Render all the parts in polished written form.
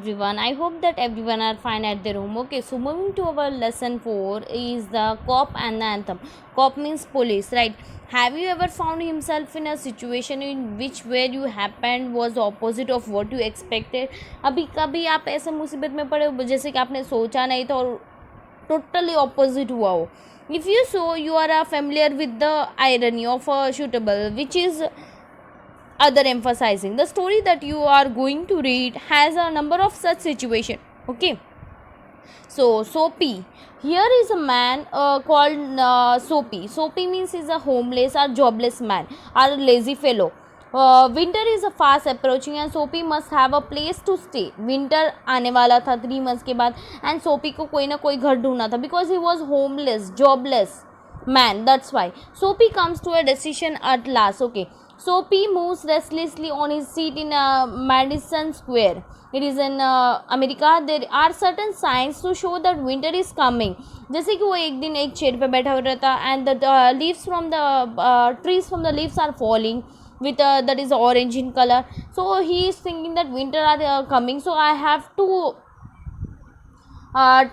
Everyone, I hope that everyone are fine at their home. Okay, so moving to our lesson 4 is the cop and the anthem. Cop means police, right? Have you ever found himself in a situation in which where you happened was opposite of what you expected? अभी कभी आप ऐसे मुसीबत में पड़े हो जैसे कि आपने सोचा नहीं था और totally opposite हुआ हो. If you so, you are familiar with the irony of a suitable, which is other emphasizing the story that you are going to read has a number of such situation. Okay, so Soapy, here is a man called Soapy means is a homeless or jobless man or a lazy fellow. Winter is a fast approaching and Soapy must have a place to stay. Winter आने वाला था 3 months के बाद and Soapy को कोई ना कोई घर ढूंढना था because he was homeless, jobless man. That's why Soapy comes to a decision at last. Okay, Soapy moves restlessly on his seat in Madison Square. It is in America. There are certain signs to show that winter is coming. जैसे कि वो एक दिन एक chair पे बैठा हुआ रहता and the leaves from the trees from the leaves are falling with that is orange in color. So he is thinking that winter are coming. So I have to uh,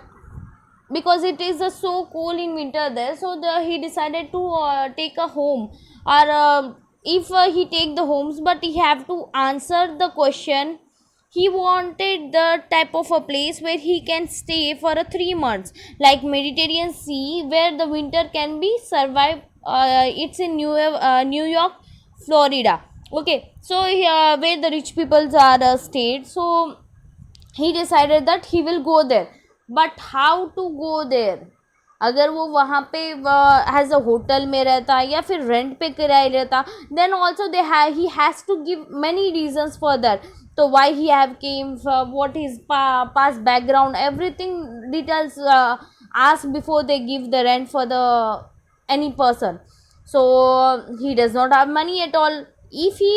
because it is so cool in winter there. So he decided to take a home or if he take the homes, but he have to answer the question. He wanted the type of a place where he can stay for 3 months, like Mediterranean Sea, where the winter can be survived. It's in New York, Florida. Okay, so where the rich peoples are stayed. So he decided that he will go there, but how to go there? अगर वो वहाँ पे as a hotel में रहता या फिर rent पे किराए रहता then also he has to give many reasons for that. तो why he have came, what is pass background, everything details ask before they give the rent for the any person. So he does not have money at all. If he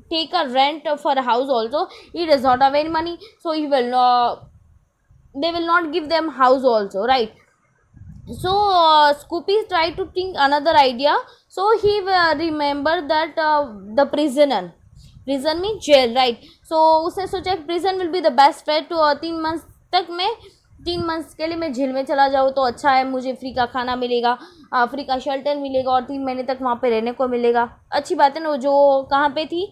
take a rent for a house also, he does not have any money, so he will they will not give them house also, right? So Scoopy tried to think another idea. So he remembered that the prison means jail, right? So उसने सोचा prison will be the best way to 3 months तक मैं 3 months के लिए मैं jail में चला जाऊँ तो अच्छा है, मुझे फ्री का खाना मिलेगा, फ्री का शेल्टर मिलेगा और 3 महीने तक वहाँ पे रहने को मिलेगा. अच्छी बात है ना. जो कहाँ पे थी,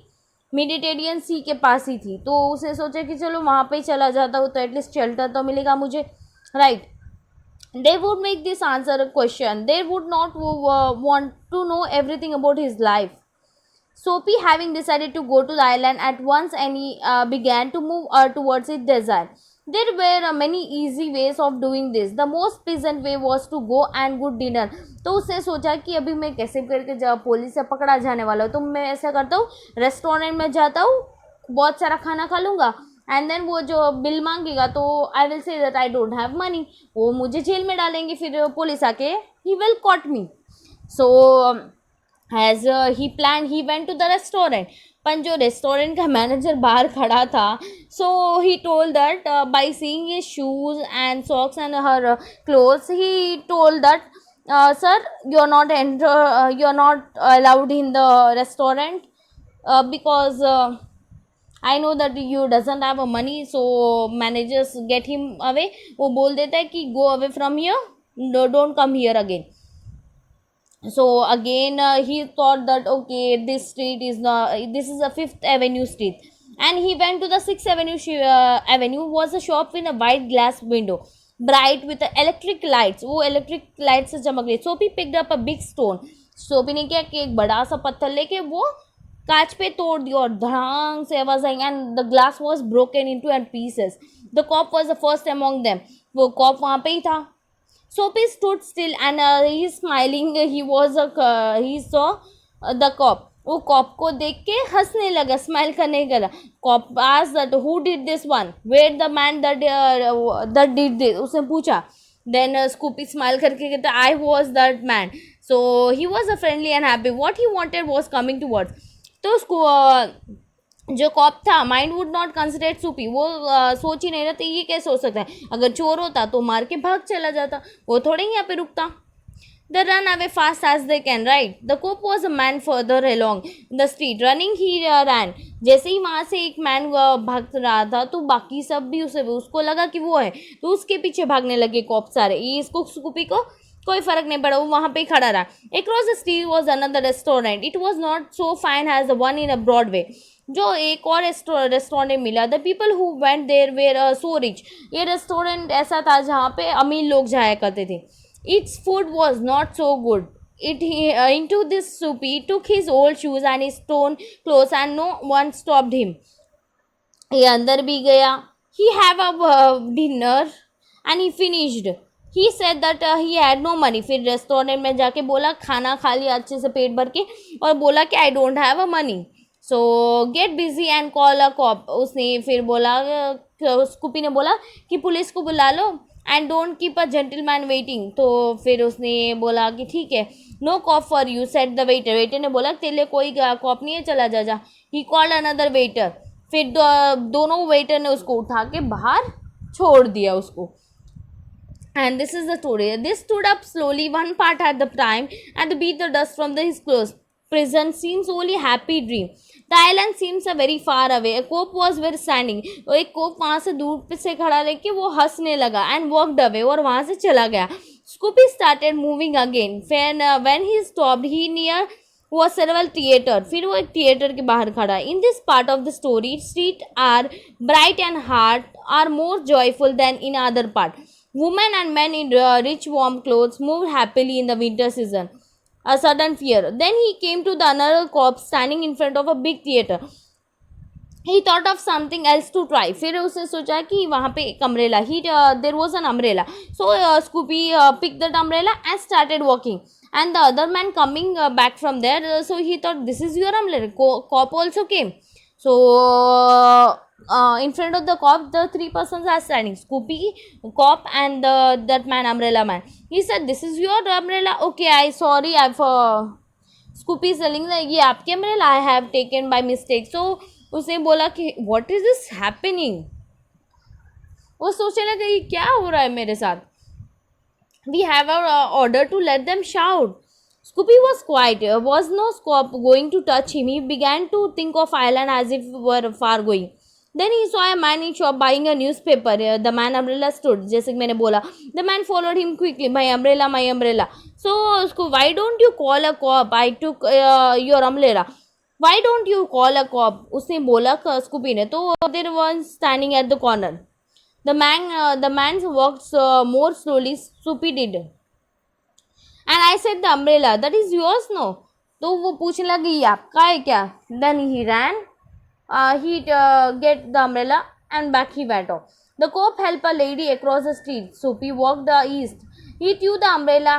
मेडिटेरियन सी के पास ही थी. तो उसने सोचा कि चलो वहाँ पे ही चला जाता हूँ तो एटलीस्ट शेल्टर तो मिलेगा मुझे, right? They would make this answer a question. They would not want to know everything about his life. Soapy, having decided to go to the island at once, and he began to move towards his desire. There were many easy ways of doing this. The most pleasant way was to go and good dinner. तो उसने सोचा कि अभी मैं कैसे करके जब police से पकड़ा जाने वाला हूँ तो मैं ऐसा करता हूँ, रेस्टोरेंट में जाता हूँ, बहुत सारा खाना खा लूँगा एंड देन वो जो बिल मांगेगा तो I will say that I don't have money, वो मुझे जेल में डालेंगे, फिर पुलिस आके he will caught me. So as he plan he went to the restaurant. पर जो रेस्टोरेंट का मैनेजर बाहर खड़ा था, so he told that by seeing his shoes and socks and her clothes, he told that sir you are not allowed in the restaurant because I know that you doesn't have a money. So managers get him away. वो बोल देता है कि go away from here, no, don't come here again. So again he thought that okay, this street is this is a 5th Avenue street, and he went to the 6th Avenue was a shop with a white glass window bright with the electric lights. वो electric lights से चमक रही. Soapy picked up a big stone. Soapy ने क्या कि एक बड़ा सा पत्थर लेके वो कांच पे तोड़ दिया और धड़ांग से आवाज आई and the glass was broken into and pieces. The cop was the first among them. वो कॉप वहाँ पे ही था. Soapy stood still and he smiling. He saw the cop. वो कॉप को देख के हंसने लगा, स्माइल करने लगा. Cop asked that who did this one, where the man that did this, उसने पूछा. Then Scoopy smile करके कहता I was that man. So he was friendly and happy. What he wanted was coming towards. तो उसको जो corp था mind would not consider सूपी. वो सोच ही नहीं रहा था ये कैसे हो सकता है, अगर चोर होता तो मार के भाग चला जाता, वो थोड़े ही यहाँ पे रुकता. They run away fast as they can, right? The cop was a man further along the street. Running, he ran. जैसे ही वहां से एक मैन भाग रहा था तो बाकी सब भी उसे उसको लगा कि वो है, तो उसके पीछे भागने लगे कॉप सारे. ये इसको स्कूपी को कोई फर्क नहीं पड़ा, वो वहां पे ही खड़ा रहा. Across the street was another restaurant. It was not so fine as the one in a Broadway. जो एक और रेस्टोरेंट मिला. The people who went there were so rich. ये रेस्टोरेंट ऐसा था जहाँ पे अमीर लोग जाया करते थे. Its food was not so good. Into this soup he took his old shoes and his torn clothes and no one stopped him. ये अंदर भी गया. He have a dinner and he finished. He said that he had no money. फिर restaurant में जाके बोला, खाना खा लिया अच्छे से पेट भर के, और बोला कि I don't have a money. So get busy and call a cop. उसने फिर बोला, स्कूपी ने बोला कि पुलिस को बुला लो and don't keep a gentleman waiting. तो फिर उसने बोला कि ठीक है. No cop for you said the waiter. Waiter ने बोला तेरे लिए कोई कॉप नहीं है, चला जा जा. He called another waiter. फिर दोनों वेटर ने उसको उठा के बाहर छोड़ दिया उसको. And this is the story. This stood up slowly, one part at the time, and beat the dust from his clothes. Prison seems only happy dream. The island seems a very far away. A cop was where standing. और एक कोप वहाँ से दूर पे से खड़ा रह के वो हंसने लगा and walked away, और वहाँ से चला गया. Scoopy started moving again. When he stopped, he near was several theater. फिर वो एक थिएटर के बाहर खड़ा. In this part of the story, streets are bright and heart are more joyful than in other part. Women and men in rich warm clothes moved happily in the winter season. A sudden fear. Then he came to the another cop standing in front of a big theater. He thought of something else to try. फिर उसने सोचा कि वहाँ पे एक umbrella. There was an umbrella. So Scoopy picked that umbrella and started walking. And the other man coming back from there, so he thought, this is your umbrella. Cop also came. So in front of the cop, the three persons are standing: Scoopy, cop, and that man, umbrella man. He said, this is your umbrella. Okay, I've Scoopy is telling that ये आपकी umbrella, I have taken by mistake. So उसने बोला कि what is this happening. वो सोचने लगा ये क्या हो रहा है मेरे साथ. We have our order to let them shout. Scoopy was quiet. Was no cop going to touch him. He began to think of island as if were far going. Then he saw a man in shop buying a newspaper. The man umbrella stood. जैसे मैंने बोला. The man followed him quickly. My umbrella, my umbrella. So why don't you call a cop? I took your umbrella. Why don't you call a cop? उसने बोला Scoopy ने. तो there was standing at the corner. The man walked more slowly. Scoopy did. And I said, the umbrella, that is yours, no? तो वो पूछने लगी ये आपका है क्या. Then he ran. He get the umbrella and back he went off. The cop helped a lady across the street. Scoopy walked the east. He threw the umbrella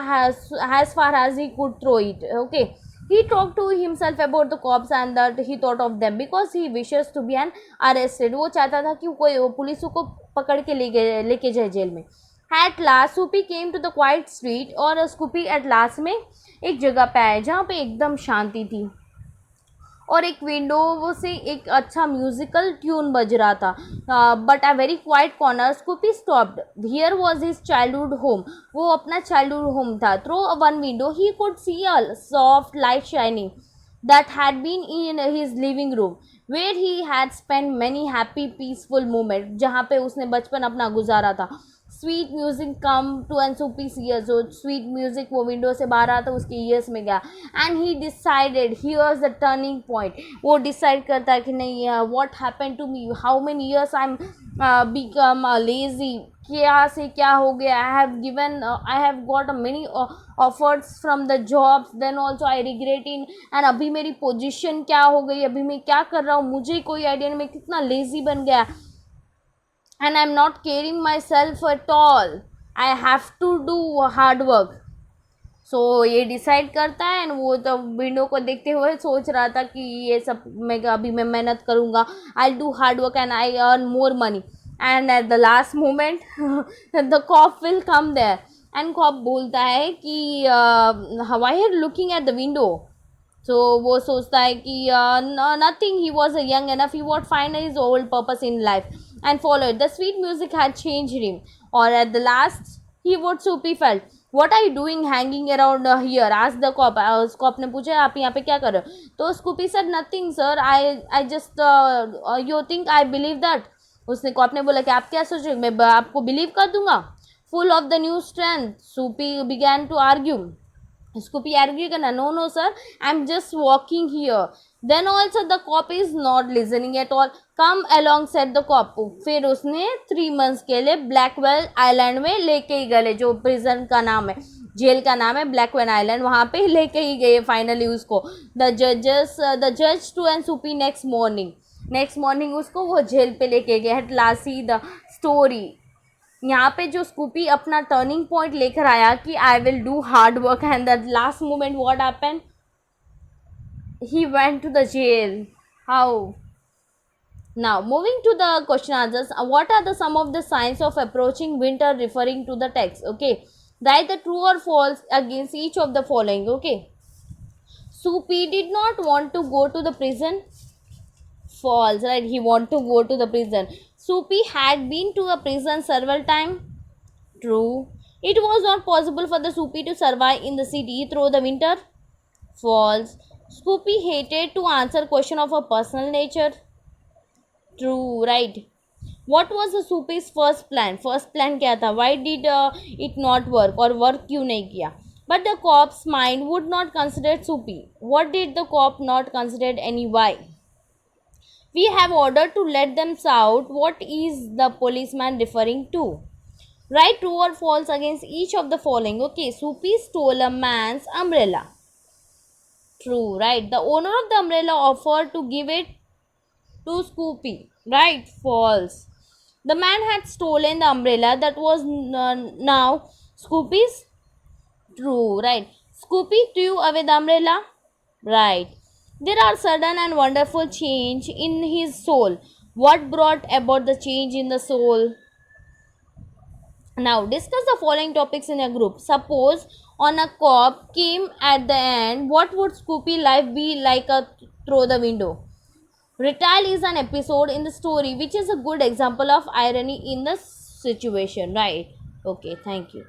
as far as he could throw it. Okay. He talked to himself about the cops and that he thought of them because he wishes to be an arrested. वो चाहता था कि कोई police को पकड़ के लेके जाए जेल में. At last, Scoopy came to the quiet street. और Scoopy at last में एक जगह पे आए जहाँ पे एकदम शांति थी और एक विंडो से एक अच्छा म्यूजिकल ट्यून बज रहा था. But a very quite corner. Scoopy stopped. Here was his childhood home. वो अपना childhood home था. Through one window he could see a soft light shining that had been in his living room where he had spent many happy peaceful moments. जहाँ पे उसने बचपन अपना गुजारा था. Sweet music come to and Scoopy's ears. जो sweet music वो window से बाहर आता उसके ईयर्स में गया. And he decided here's the turning point. वो डिसाइड करता है कि नहीं, what happened to me, how many years I am become lazy. क्या से क्या हो गया. I have got many offers from the jobs, then also I regret in. And अभी मेरी पोजिशन क्या हो गई, अभी मैं क्या कर रहा हूँ, मुझे कोई आइडिया नहीं, मैं कितना लेजी बन गया. And I'm not caring myself at all. I have to do hard work. So ये डिसाइड करता है. एंड वो तो विंडो को देखते हुए सोच रहा था कि ये सब अभी मैं मेहनत करूँगा. I'll do hard work and I earn more money. And at the last moment the cop will come there. And cop बोलता है कि why are you looking at the window? So वो सोचता है कि nothing. He was young enough. He would find his old purpose in life and followed. The sweet music had changed him. Or at the last, he would Scoopy felt. what are you doing hanging around here, asked the cop. Cop ने पूछा आप यहाँ पे क्या कर रहे हो, तो Scoopy said nothing sir, I just you think I believe that. उसने कॉप ने बोला कि आप क्या सोच रहे हो, मैं आपको बिलीव कर दूंगा. Full of the new strength Scoopy began to argue. Scoopy argue करना, no no sir, I'm just walking here. Then also the cop is not listening at all. Come along said the cop. फिर उसने 3 months के लिए Blackwell island में लेके ही गए, जो prison का नाम है, जेल का नाम है ब्लैकवेल आइलैंड, वहाँ पे लेके ही गए फाइनली उसको. द जज to and Scoopy next morning उसको वो जेल पे लेके गए. At last see the story. यहाँ पे जो Scoopy अपना टर्निंग पॉइंट लेकर आया कि I will do hard work, and the last moment what happened, he went to the jail. How? Now moving to the question answers. What are the some of the signs of approaching winter referring to the text? Okay, write the true or false against each of the following. Okay, Scoopy did not want to go to the prison. False, right? He want to go to the prison. Scoopy had been to a prison several times. True. It was not possible for the Scoopy to survive in the city through the winter. False. Scoopy hated to answer question of a personal nature. True, right? What was the Scoopy's first plan? First plan क्या था? Why did it not work, और work क्यों नहीं किया? But the cop's mind would not consider Scoopy. What did the cop not consider any why? We have ordered to let them out. What is the policeman referring to? Write true or false against each of the following. Okay, Scoopy stole a man's umbrella. True, right? The owner of the umbrella offered to give it to Scoopy. Right? False. The man had stolen the umbrella that was now Scoopy's. True, right? Scoopy threw away the umbrella. Right. There are sudden and wonderful change in his soul. What brought about the change in the soul? Now discuss the following topics in a group. Suppose on a cop came at the end, what would Scoopy life be like through the window? Retail is an episode in the story which is a good example of irony in the situation, right? Okay, thank you.